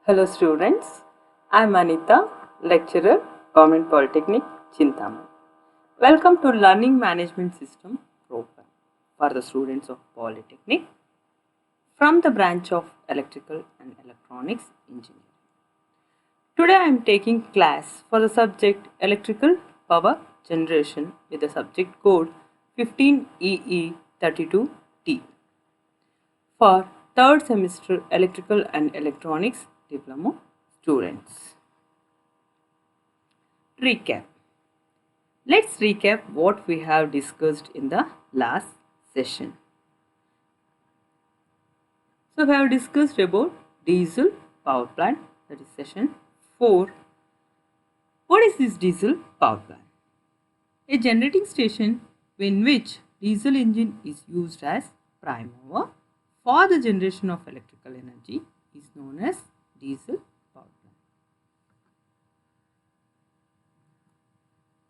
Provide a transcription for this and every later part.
Hello students, I am Anita, lecturer, Government Polytechnic, Chintamani. Welcome to Learning Management System program for the students of Polytechnic from the branch of Electrical and Electronics Engineering. Today I am taking class for the subject Electrical Power Generation with the subject code 15EE32T for third semester Electrical and Electronics Diploma students. Recap. Let's recap what we have discussed in the last session. So we have discussed about diesel power plant, that is session 4. What is this diesel power plant? A generating station in which diesel engine is used as prime mover for the generation of electrical energy is known as diesel power plant.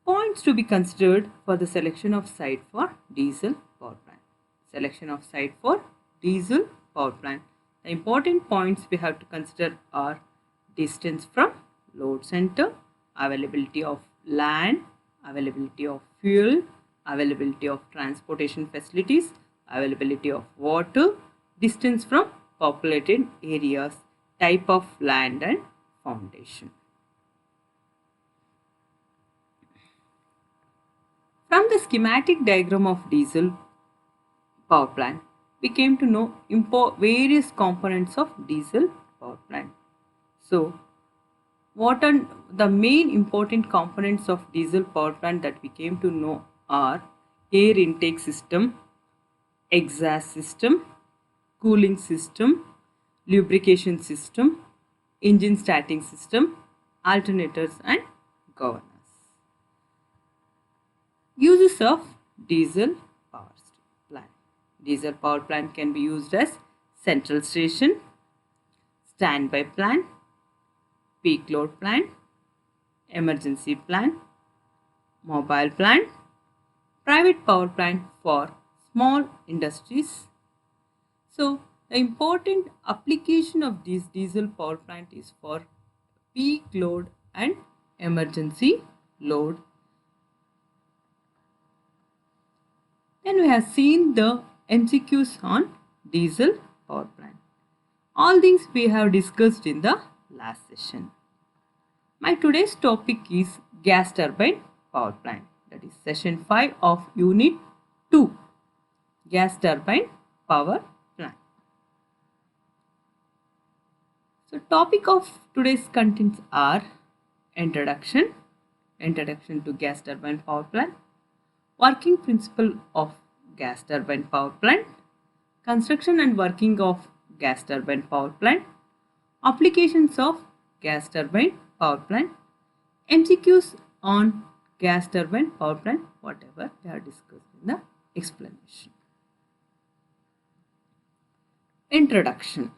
Points to be considered for the selection of site for diesel power plant. Selection of site for diesel power plant. The important points we have to consider are distance from load center, availability of land, availability of fuel, availability of transportation facilities, availability of water, distance from populated areas, type of land and foundation. From the schematic diagram of diesel power plant, we came to know various components of diesel power plant. So, what are the main important components of diesel power plant that we came to know are air intake system, exhaust system, cooling system, lubrication system, engine starting system, alternators and governors. Uses of diesel power plant. Diesel power plant can be used as central station, standby plant, peak load plant, emergency plant, mobile plant, private power plant for small industries. So, the important application of this diesel power plant is for peak load and emergency load. Then we have seen the MCQs on diesel power plant. All things we have discussed in the last session. My today's topic is gas turbine power plant. That is session 5 of unit 2. Gas turbine power plant. So topic of today's contents are introduction to gas turbine power plant, working principle of gas turbine power plant, construction and working of gas turbine power plant, applications of gas turbine power plant, MCQs on gas turbine power plant, whatever we have discussed in the explanation. Introduction.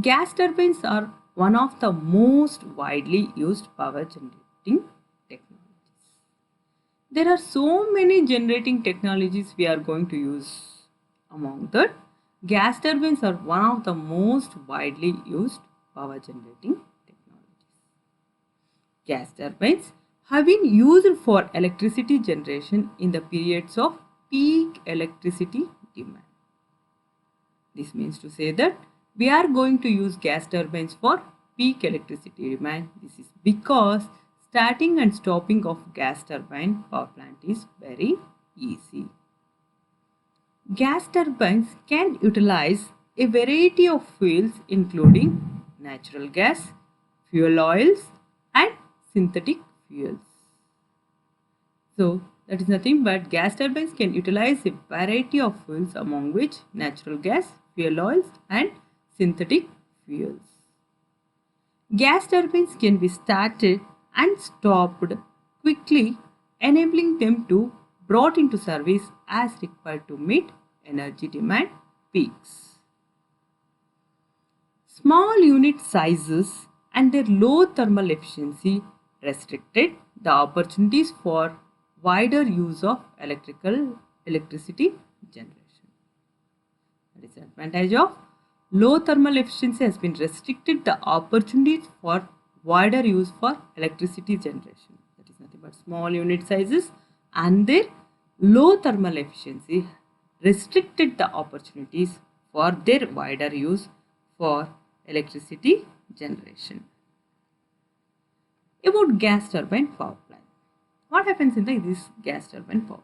Gas turbines are one of the most widely used power generating technologies. There are so many generating technologies we are going to use. Among that, gas turbines are one of the most widely used power generating technologies. Gas turbines have been used for electricity generation in the periods of peak electricity demand. This means to say that we are going to use gas turbines for peak electricity demand. This is because starting and stopping of gas turbine power plant is very easy. Gas turbines can utilize a variety of fuels including natural gas, fuel oils and synthetic fuels. So that is nothing but gas turbines can utilize a variety of fuels among which natural gas, fuel oils and synthetic fuels. Gas turbines can be started and stopped quickly, enabling them to brought into service as required to meet energy demand peaks. Small unit sizes and their low thermal efficiency restricted the opportunities for wider use of electricity generation. The disadvantage of low thermal efficiency has been restricted the opportunities for wider use for electricity generation. That is nothing but small unit sizes and their low thermal efficiency restricted the opportunities for their wider use for electricity generation. About gas turbine power plant. What happens in this gas turbine power?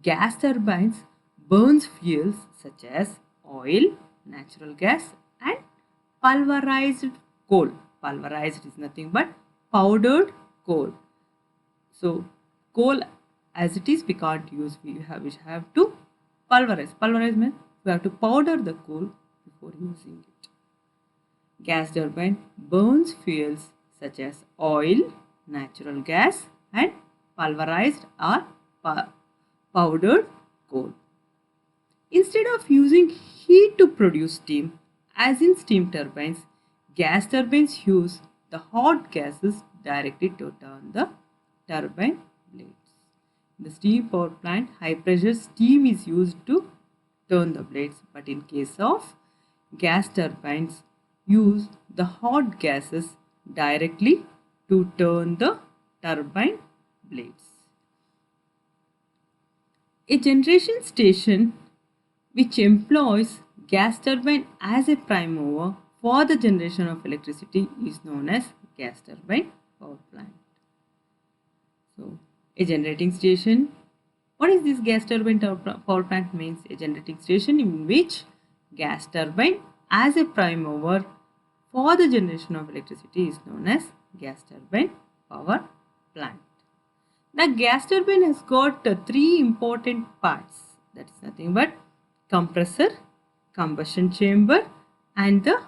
Gas turbines burns fuels such as oil, natural gas and pulverized coal. Pulverized is nothing but powdered coal. So coal as it is we can't use, we have to pulverize. Pulverize means we have to powder the coal before using it. Gas turbine burns fuels such as oil, natural gas and pulverized or powdered coal. Instead of using heat to produce steam, as in steam turbines, gas turbines use the hot gases directly to turn the turbine blades. In the steam power plant, high pressure steam is used to turn the blades, but in case of gas turbines, use the hot gases directly to turn the turbine blades. A generation station which employs gas turbine as a prime mover for the generation of electricity is known as gas turbine power plant. So, a generating station. What is this gas turbine power plant means? A generating station in which gas turbine as a prime mover for the generation of electricity is known as gas turbine power plant. The gas turbine has got three important parts. That is nothing but compressor, combustion chamber and the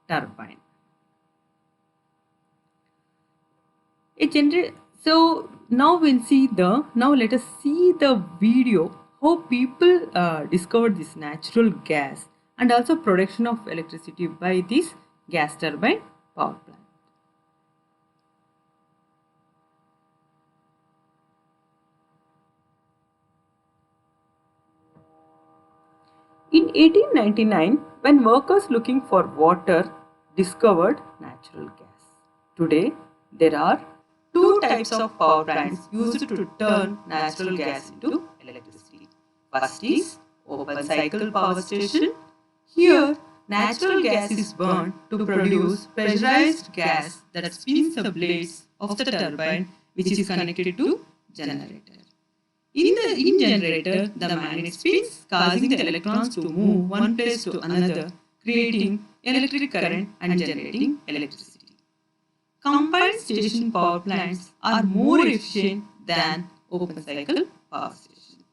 turbine. So now let us see the video how people discovered this natural gas and also production of electricity by this gas turbine power plant. In 1899, when workers looking for water discovered natural gas. Today, there are two types of power plants used to turn natural gas into electricity. First is open cycle power station. Here, natural gas is burned to produce pressurized gas that spins the blades of the turbine which is connected to generator. In generator, the magnet spins, causing the electrons to move one place to another, creating electric current and generating electricity. Combined station power plants are more efficient than open cycle power station,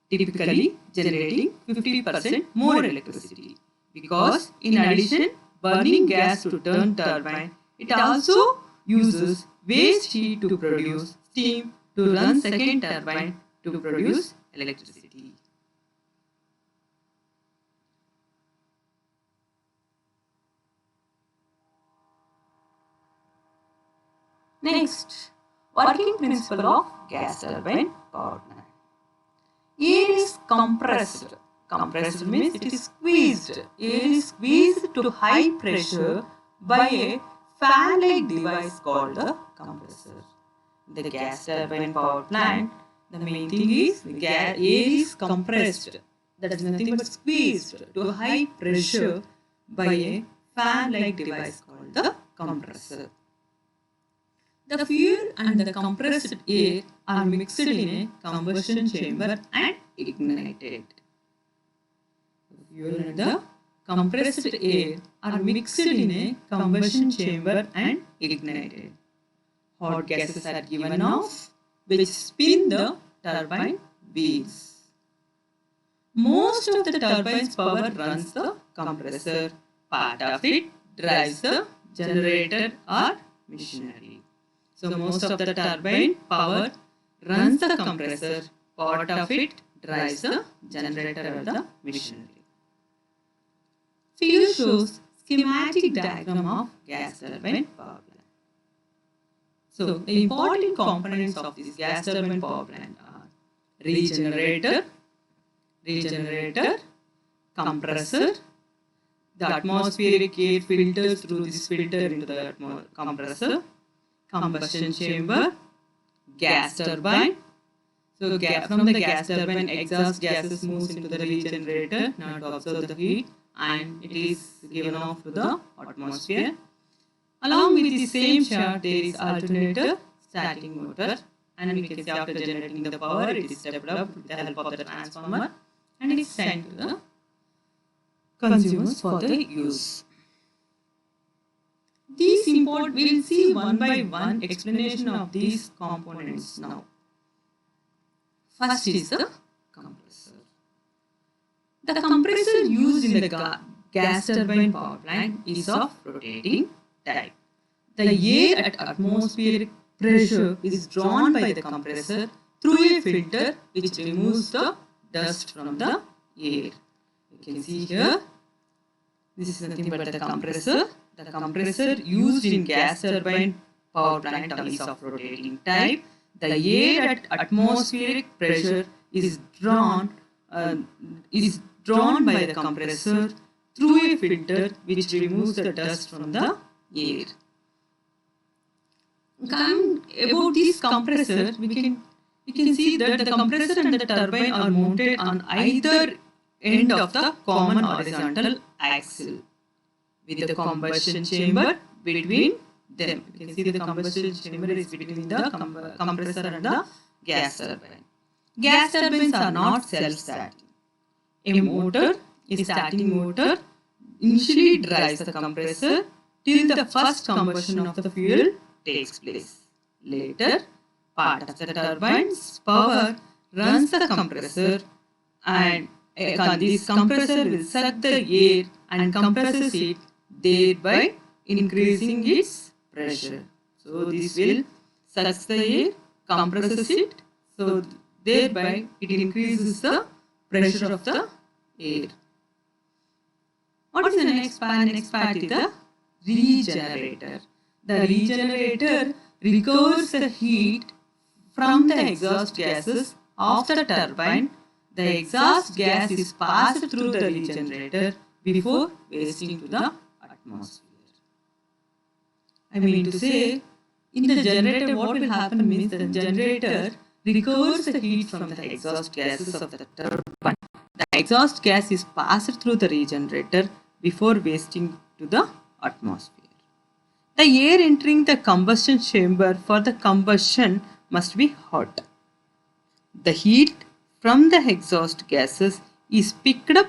typically generating 50% more electricity. Because in addition, burning gas to turn turbine, it also uses waste heat to produce steam to run second turbine to produce electricity. Next, working principle of gas turbine power plant. Air is compressed. Compressed means it is squeezed. Air is squeezed to high pressure by a fan-like device called the compressor. The gas turbine power plant, the main thing is the air is compressed. That is nothing but squeezed to high pressure by a fan-like device called the compressor. The fuel and the compressed air are mixed in a combustion chamber and ignited. The fuel and the compressed air are mixed in a combustion chamber and ignited. Hot gases are given off, which spin the turbine wheels. Most of the turbine's power runs the compressor. Part of it drives the generator or machinery. So most of the turbine power runs the compressor. Part of it drives the generator or the machinery. Figure shows schematic diagram of gas turbine power plant. So the important components of this gas turbine power plant are regenerator, compressor, The atmospheric air filters through this filter into the compressor, combustion chamber, gas turbine. So from the gas turbine, exhaust gases moves into the regenerator now to absorb the heat, and it is given off to the atmosphere. Along with the same shaft, there is alternator, starting motor, and we can see after generating the power, it is stepped up with the help of the transformer, and it is sent to the consumers for the use. We'll see one by one explanation of these components now. First is the compressor. The compressor used in the gas turbine power plant is of rotating type. The air at atmospheric pressure is drawn by the compressor through a filter which removes the dust from the air. You can see here, this is nothing but the compressor. The compressor used in gas turbine power plant is of rotating type. The air at atmospheric pressure is drawn by the compressor through a filter which removes the dust from the air. About this compressor, we can see that the compressor and the turbine are mounted on either end of the common horizontal axle, with the combustion chamber between them. You can see the combustion chamber is between the compressor and the gas turbine. Gas turbines are not self-starting. A motor, a starting motor, initially drives the compressor till the first combustion of the fuel takes place. Later, part of the turbine's power runs the compressor, and this compressor will suck the air and compresses it, thereby increasing its pressure. So this will suck the air, compresses it, so thereby it increases the pressure of the air. What is the next part? Next part is the regenerator. The regenerator recovers the heat from the exhaust gases of the turbine. The exhaust gas is passed through the regenerator before wasting to the atmosphere. I mean to say, in the generator what will happen means the generator recovers the heat from the exhaust gases of the turbine. The exhaust gas is passed through the regenerator before wasting to the atmosphere. The air entering the combustion chamber for the combustion must be hot. The heat from the exhaust gases is picked up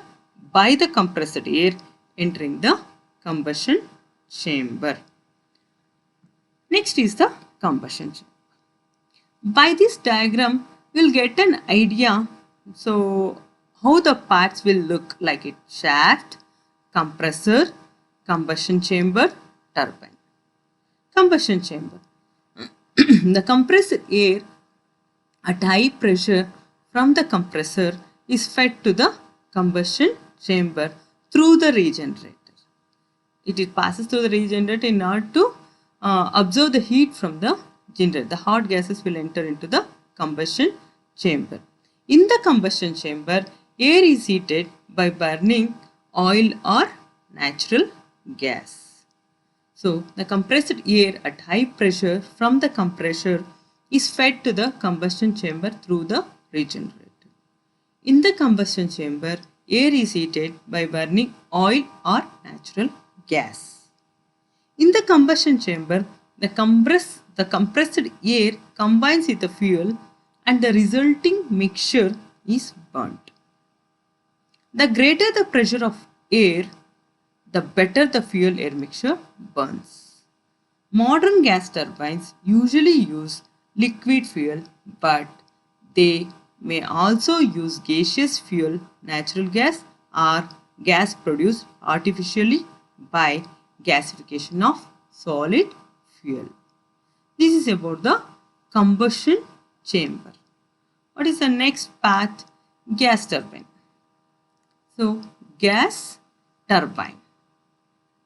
by the compressed air entering the combustion chamber. Next is the combustion chamber. By this diagram, we'll get an idea how the parts will look like it: shaft, compressor, combustion chamber, turbine. Combustion chamber. The compressed air at high pressure from the compressor is fed to the combustion chamber through the regenerator. It passes through the regenerator in order to absorb the heat from the generator. The hot gases will enter into the combustion chamber. In the combustion chamber, air is heated by burning oil or natural gas. So, the compressed air at high pressure from the compressor is fed to the combustion chamber through the regenerator. In the combustion chamber, air is heated by burning oil or natural gas. In the combustion chamber, the compressed air combines with the fuel and the resulting mixture is burnt. The greater the pressure of air, the better the fuel air mixture burns. Modern gas turbines usually use liquid fuel, but they may also use gaseous fuel, natural gas, or gas produced artificially by gasification of solid fuel. This is about the combustion chamber. What is the next part? Gas turbine. So, gas turbine.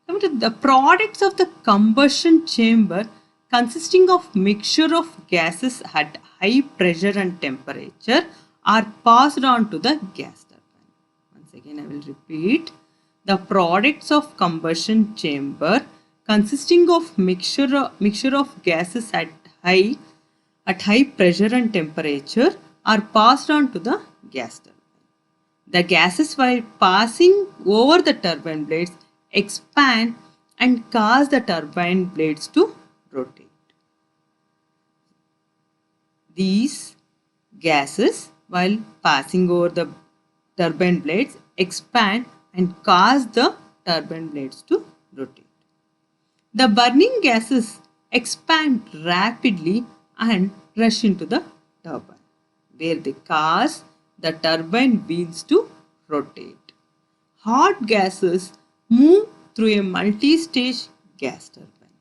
The products of the combustion chamber consisting of mixture of gases at high pressure and temperature are passed on to the gas turbine. Once again I will repeat. the products of combustion chamber consisting of mixture of gases at high pressure and temperature are passed on to the gas turbine. The gases, while passing over the turbine blades, expand and cause the turbine blades to rotate. These gases, while passing over the turbine blades, expand and cause the turbine blades to rotate. The burning gases expand rapidly and rush into the turbine, where they cause the turbine wheels to rotate. Hot gases move through a multi-stage gas turbine.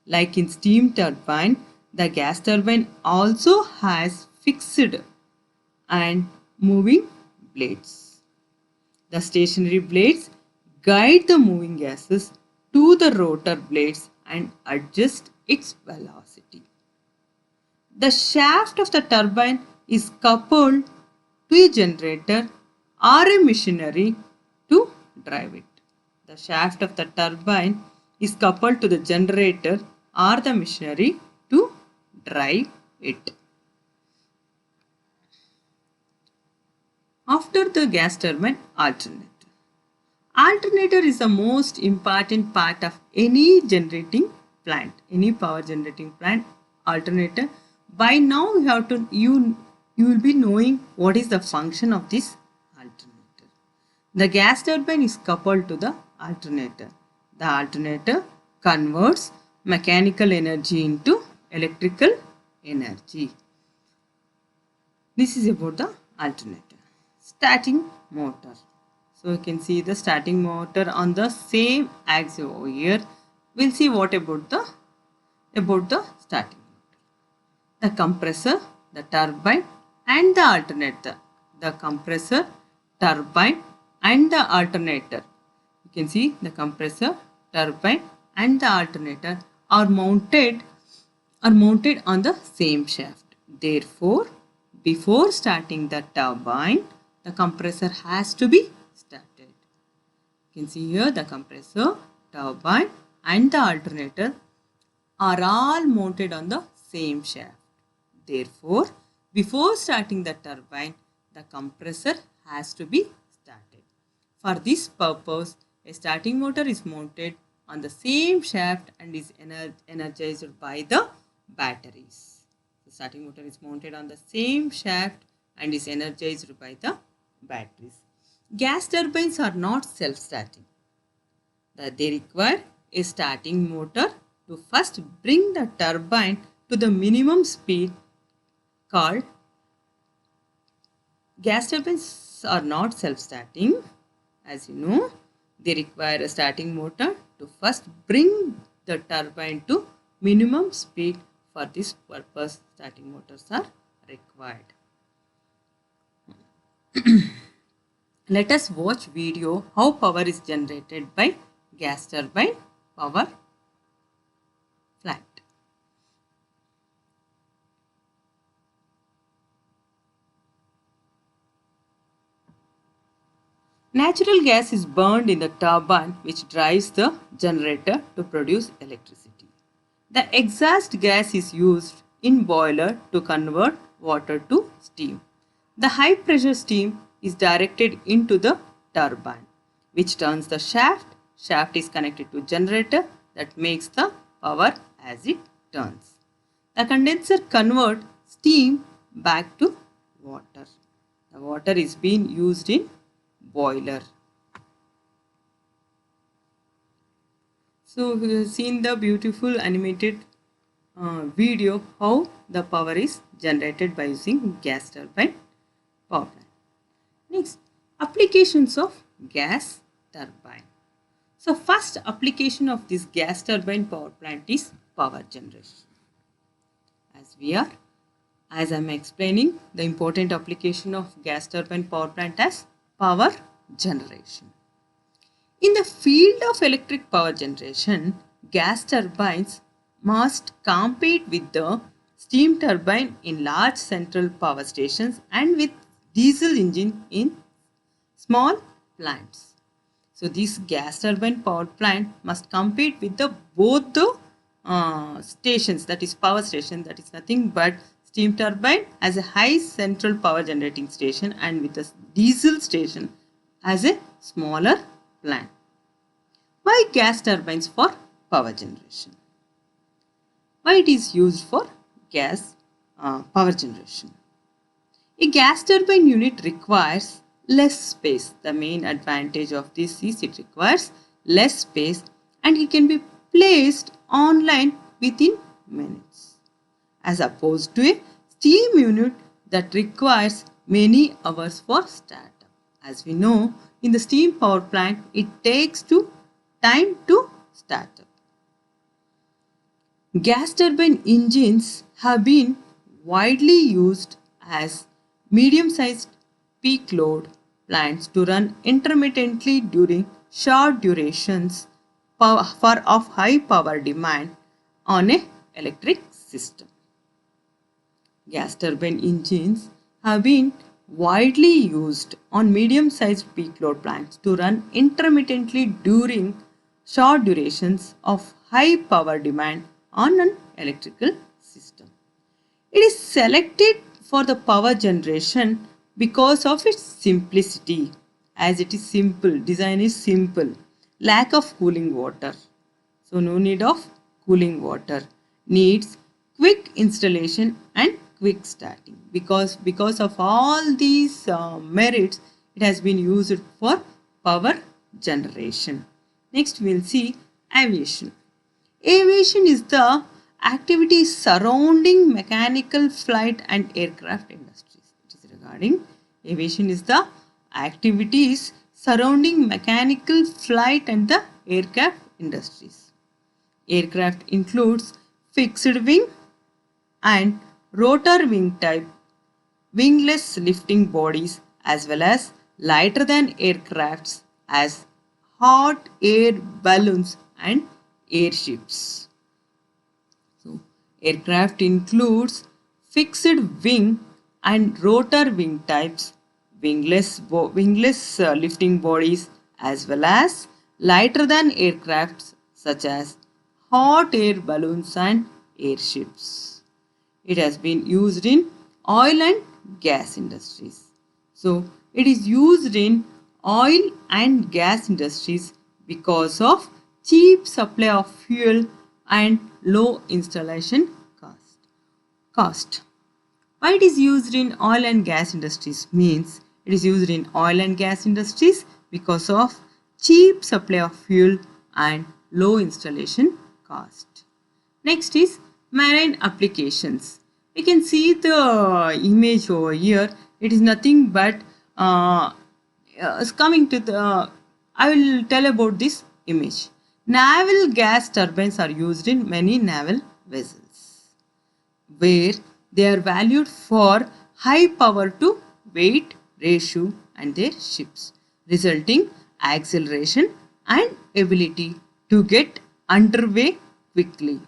Like in steam turbine, the gas turbine also has fixed and moving blades. The stationary blades guide the moving gases to the rotor blades and adjust its velocity. The shaft of the turbine is coupled to a generator or a machinery to drive it. The shaft of the turbine is coupled to the generator or the machinery to drive it. After the gas turbine, alternator. Alternator is the most important part of any generating plant, any power generating plant. Alternator. By now you will be knowing what is the function of this alternator. The gas turbine is coupled to the alternator. The alternator converts mechanical energy into electrical energy. This is about the alternator. Starting motor. So you can see the starting motor on the same axis over here. We'll see what about the starting motor. The compressor, the turbine and the alternator. The compressor, turbine and the alternator. You can see the compressor, turbine and the alternator are mounted on the same shaft. Therefore, before starting the turbine, the compressor has to be started. You can see here the compressor, turbine and the alternator are all mounted on the same shaft. Therefore, before starting the turbine, the compressor has to be started. For this purpose, a starting motor is mounted on the same shaft and is energized by the batteries. The starting motor is mounted on the same shaft and is energized by the batteries. Gas turbines are not self-starting. They require a starting motor to first bring the turbine to the minimum speed called. Gas turbines are not self-starting. As you know, they require a starting motor to first bring the turbine to minimum speed. For this purpose, starting motors are required. Let us watch video how power is generated by gas turbine power plant. Natural gas is burned in the turbine which drives the generator to produce electricity. The exhaust gas is used in boiler to convert water to steam. The high pressure steam is directed into the turbine which turns the shaft. Shaft is connected to generator that makes the power as it turns. The condenser converts steam back to water. The water is being used in boiler. So we have seen the beautiful animated video how the power is generated by using gas turbine power plant. Next, applications of gas turbine. So first application of this gas turbine power plant is power generation. As I am explaining the important application of gas turbine power plant as power generation. In the field of electric power generation, gas turbines must compete with the steam turbine in large central power stations and with diesel engine in small plants. So this gas turbine power plant must compete with the both the stations, that is power station, that is nothing but steam turbine as a high central power generating station and with a diesel station as a smaller plant. Why gas turbines for power generation? Why it is used for gas power generation? A gas turbine unit requires less space. The main advantage of this is it requires less space and it can be placed online within minutes, as opposed to a steam unit that requires many hours for startup. As we know, in the steam power plant, it takes time to start up. Gas turbine engines have been widely used as medium-sized peak load plants to run intermittently during short durations of high power demand on a electric system. Gas turbine engines have been widely used on medium-sized peak load plants to run intermittently during short durations of high power demand on an electrical system. It is selected for the power generation because of its simplicity, as it is simple, design is simple, lack of cooling water. So no need of cooling water, needs quick installation and quick starting. Because of all these merits, it has been used for power generation. Next we will see aviation. Aviation is the activity surrounding mechanical flight and aircraft industries. It is regarding aviation is the activities surrounding mechanical flight and the aircraft industries. Aircraft includes fixed wing and rotor wing type wingless lifting bodies as well as lighter than aircrafts as hot air balloons and airships. So, aircraft includes fixed wing and rotor wing types, wingless lifting bodies as well as lighter than aircrafts such as hot air balloons and airships. It has been used in oil and gas industries. So, it is used in oil and gas industries because of cheap supply of fuel and low installation cost. Why it is used in oil and gas industries means it is used in oil and gas industries because of cheap supply of fuel and low installation cost. Next is marine applications. We can see the image over here. It is nothing but coming to the I will tell about this image. Naval gas turbines are used in many naval vessels where they are valued for high power to weight ratio and their ships, resulting acceleration and ability to get underway quickly.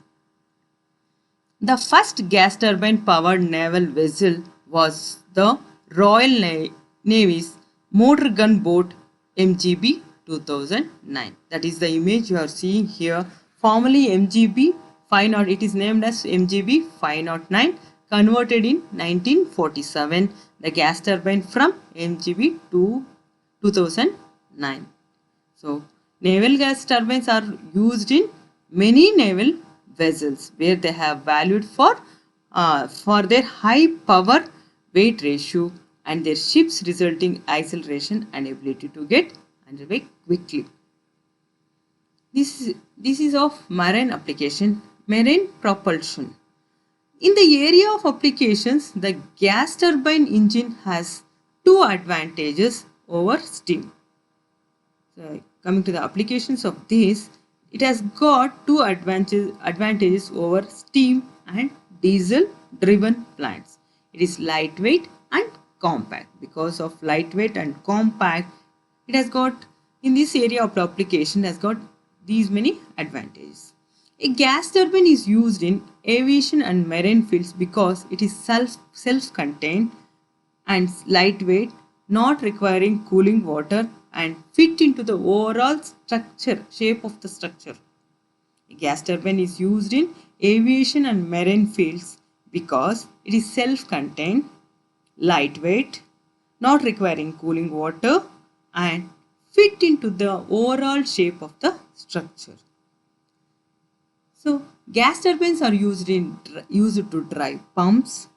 The first gas turbine powered naval vessel was the Royal Navy's motor gun boat MGB 2009. That is the image you are seeing here. Formerly MGB 50, it is named as MGB 509, converted in 1947. The gas turbine from MGB to 2009. So, naval gas turbines are used in many naval vessels where they have valued for their high power weight ratio and their ships resulting acceleration and ability to get underway quickly. This is of marine application, marine propulsion. In the area of applications, the gas turbine engine has two advantages over steam. So, coming to the applications of this, it has got two advantages over steam and diesel driven plants. It is lightweight and compact. Because of lightweight and compact, it has got in this area of application has got these many advantages. A gas turbine is used in aviation and marine fields because it is self-contained and lightweight, not requiring cooling water and fit into the overall shape of the structure. A gas turbine is used in aviation and marine fields because it is self-contained, lightweight, not requiring cooling water, and fit into the overall shape of the structure. So, gas turbines are used to drive pumps,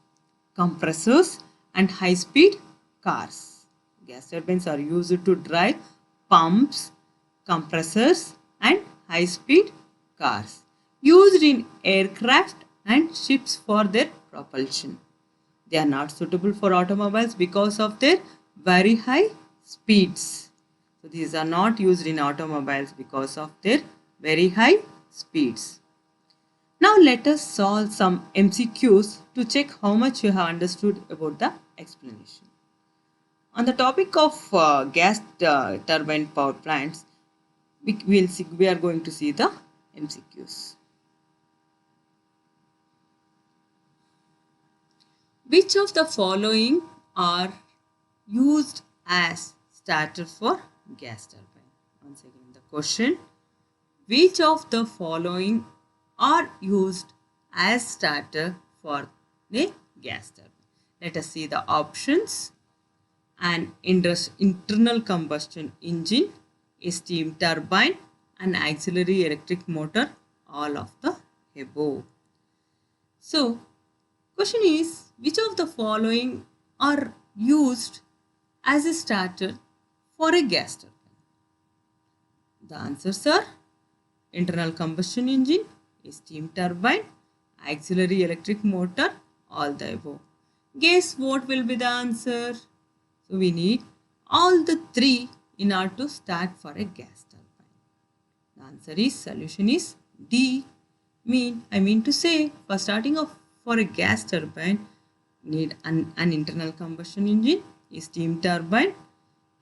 compressors, and high-speed cars. Gas turbines are used to drive pumps, compressors, and high-speed cars, used in aircraft and ships for their propulsion. They are not suitable for automobiles because of their very high speeds. So these are not used in automobiles because of their very high speeds. Now let us solve some MCQs to check how much you have understood about the explanation. On the topic of gas turbine power plants, we are going to see the MCQs. Which of the following are used as starter for gas turbine? Once again the question. Which of the following are used as starter for a gas turbine? Let us see the options. An internal combustion engine, a steam turbine, an auxiliary electric motor, all of the above. So, question is, which of the following are used as a starter for a gas turbine? The answers are internal combustion engine, a steam turbine, auxiliary electric motor, all the above. Guess what will be the answer? So we need all the three in order to start for a gas turbine. The answer is, solution is D. I mean to say, for starting off for a gas turbine, need an internal combustion engine, a steam turbine,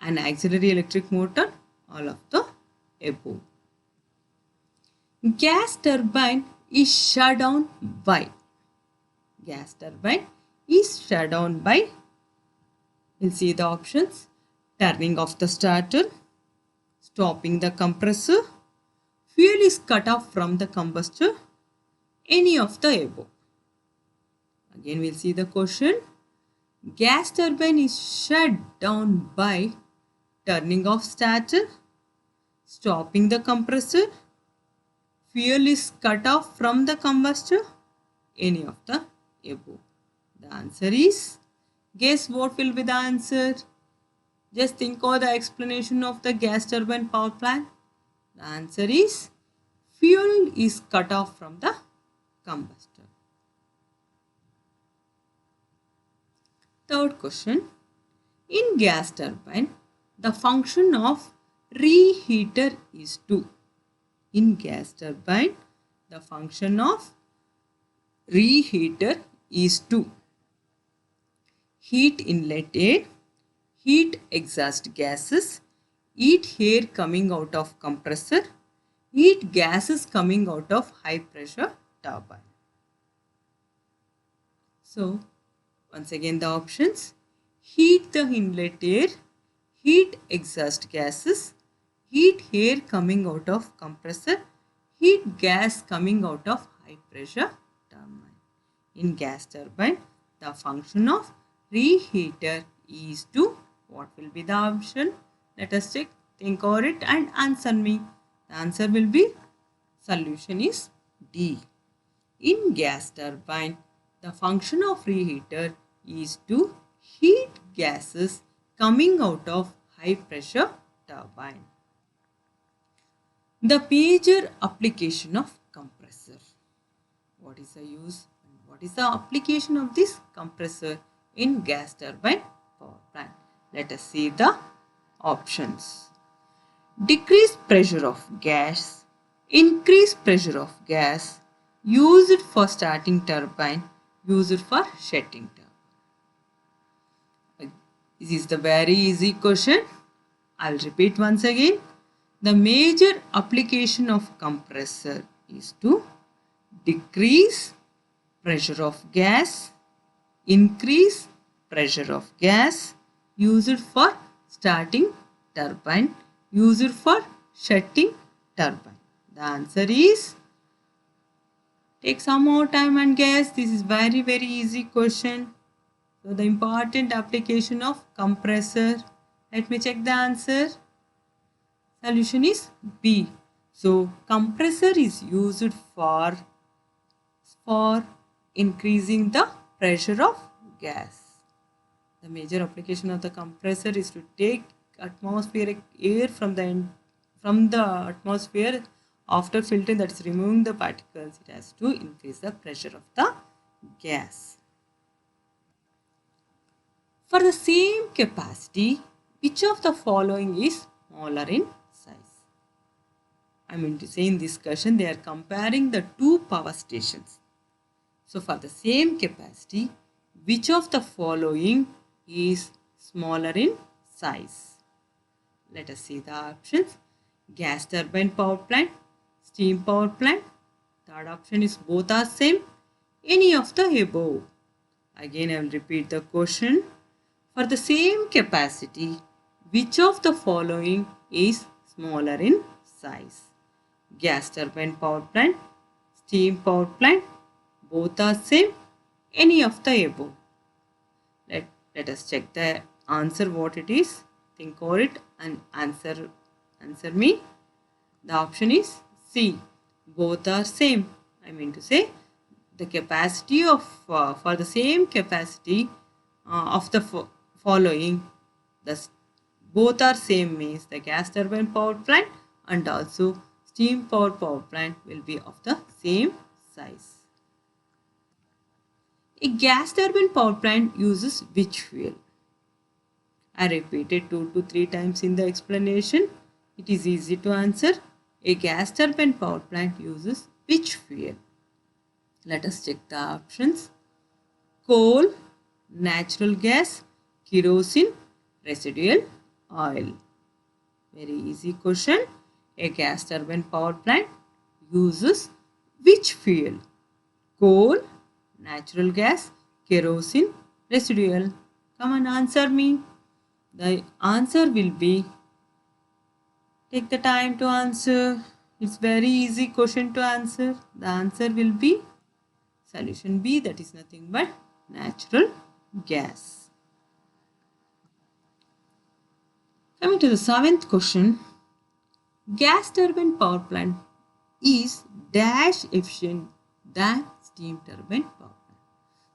an auxiliary electric motor, all of the above. Gas turbine is shut down by. Gas turbine is shut down by. We'll see the options. Turning off the starter, stopping the compressor, fuel is cut off from the combustor, any of the above. Again we'll see the question. Gas turbine is shut down by turning off starter, stopping the compressor, fuel is cut off from the combustor, any of the above. The answer is, guess what will be the answer? Just think of the explanation of the gas turbine power plant. The answer is, fuel is cut off from the combustor. Third question. In gas turbine, the function of reheater is to. In gas turbine, the function of reheater is to heat inlet air, heat exhaust gases, heat air coming out of compressor, heat gases coming out of high pressure turbine. So, once again the options. Heat the inlet air, heat exhaust gases, heat air coming out of compressor, heat gas coming out of high pressure turbine. In gas turbine, the function of reheater is to. What will be the option? Let us check, think over it and answer me. The answer will be, solution is D. In gas turbine, the function of reheater is to heat gases coming out of high pressure turbine. The major application of compressor. What is the use and what is the application of this compressor in gas turbine power plant? Let us see the options. Decrease pressure of gas, increase pressure of gas, use it for starting turbine, use it for shutting turbine. This is the very easy question. I'll repeat once again. The major application of compressor is to decrease pressure of gas, increase pressure of gas, use it for starting turbine used for shutting turbine? The answer is, take some more time and guess. This is very easy question. So the important application of compressor. Let me check the answer. Solution is B. So compressor is used for increasing the pressure of gas. The major application of the compressor is to take atmospheric air from the atmosphere. After filtering, that is removing the particles, it has to increase the pressure of the gas. For the same capacity, which of the following is smaller in size? I mean to say, in this question they are comparing the two power stations. So for the same capacity, which of the following is smaller in size? Let us see the options. Gas turbine power plant, steam power plant. Third option is both are same. Any of the above. Again I will repeat the question. For the same capacity, which of the following is smaller in size? Gas turbine power plant, steam power plant, both are same, any of the above. Let us check the answer what it is. Think over it and answer me. The option is C. Both are same. I mean to say, the capacity of for the same capacity of the following, both are same means the gas turbine power plant and also steam power plant will be of the same size. A gas turbine power plant uses which fuel? I repeated 2 to 3 times in the explanation. It is easy to answer. A gas turbine power plant uses which fuel? Let us check the options. Coal, natural gas, kerosene, residual oil. Very easy question. A gas turbine power plant uses which fuel? Coal, natural gas, kerosene, residual. Come and answer me. The answer will be, take the time to answer. It's very easy question to answer. The answer will be solution B, that is nothing but natural gas. Coming to the 7th question. Gas turbine power plant is dash efficient than steam turbine power plant.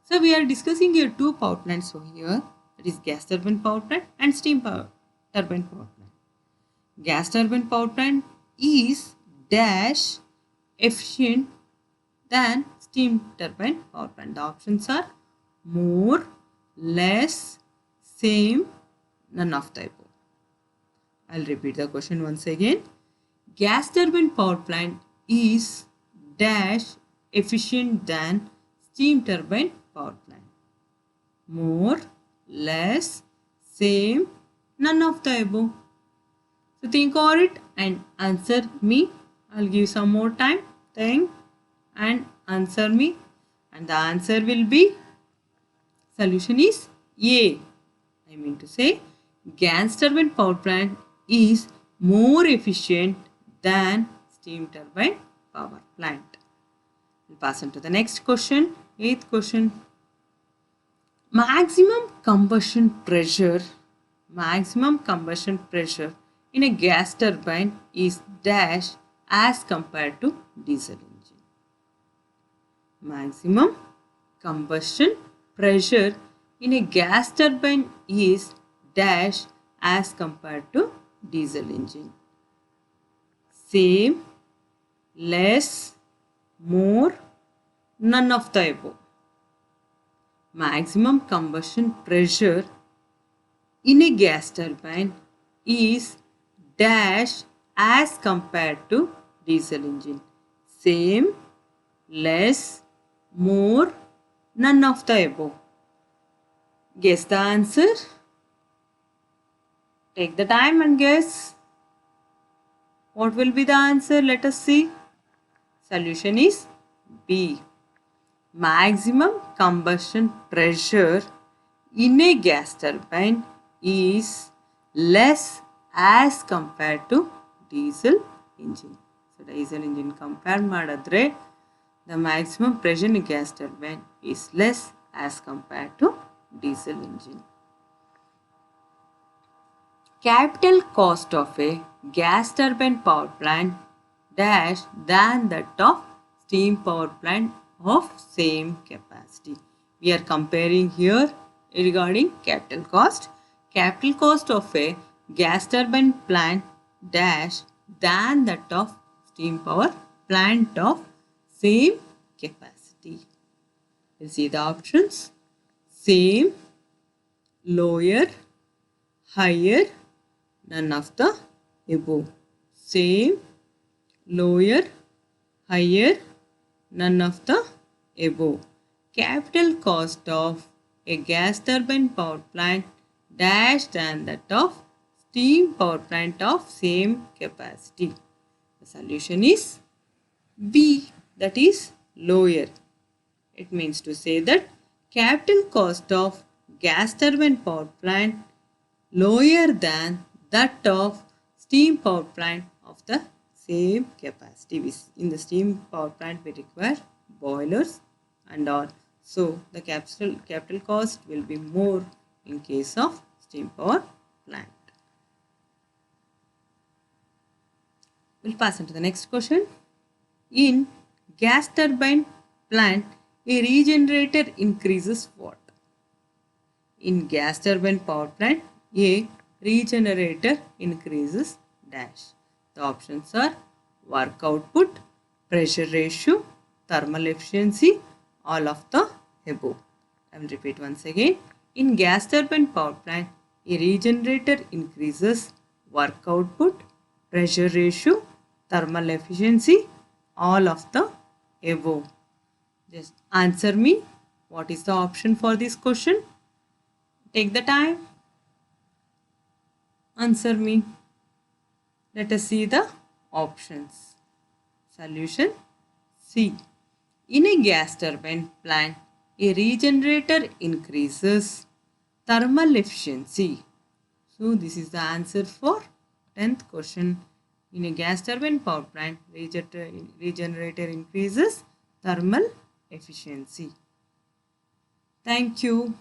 So we are discussing here two power plants over here. That is gas turbine power plant and steam turbine power plant. Gas turbine power plant is dash efficient than steam turbine power plant. The options are more, less, same, none of the above. I'll repeat the question once again. Gas turbine power plant is dash efficient than steam turbine power plant. More, less, same, none of the above. So think over it and answer me. I'll give some more time. Think and answer me. And the answer will be, solution is A. I mean to say, gas turbine power plant is more efficient than steam turbine power plant. We'll pass on to the next question. 8th question. Maximum combustion pressure in a gas turbine is dash as compared to diesel engine. Maximum combustion pressure in a gas turbine is dash as compared to diesel engine. Same, less, more, none of the above. Maximum combustion pressure in a gas turbine is dash as compared to diesel engine. Same, less, more, none of the above. Guess the answer. Take the time and guess. What will be the answer? Let us see. Solution is B. Maximum combustion pressure in a gas turbine is less as compared to diesel engine. So diesel engine compare ಮಾಡಿದ್ರೆ the maximum pressure in gas turbine is less as compared to diesel engine. Capital cost of a gas turbine power plant dash than that of steam power plant of same capacity. We are comparing here regarding capital cost. Capital cost of a gas turbine plant dash than that of steam power plant of same capacity. You see the options: same, lower, higher, none of the above. Same, lower, higher, none of the above. Capital cost of a gas turbine power plant dash than that of steam power plant of same capacity. The solution is B, that is lower. It means to say that capital cost of gas turbine power plant lower than that of steam power plant of the same capacity. In the steam power plant we require boilers and all. So the capital cost will be more in case of steam power plant. We'll pass on to the next question. In gas turbine plant, a regenerator increases what? In gas turbine power plant, a regenerator increases dash. The options are work output, pressure ratio, thermal efficiency, all of the above. I will repeat once again. In gas turbine power plant, a regenerator increases work output, pressure ratio, thermal efficiency, all of the above. Just answer me. What is the option for this question? Take the time. Answer me. Let us see the options. Solution C. In a gas turbine plant, a regenerator increases thermal efficiency. So this is the answer for 10th question. In a gas turbine power plant, regenerator increases thermal efficiency. Thank you.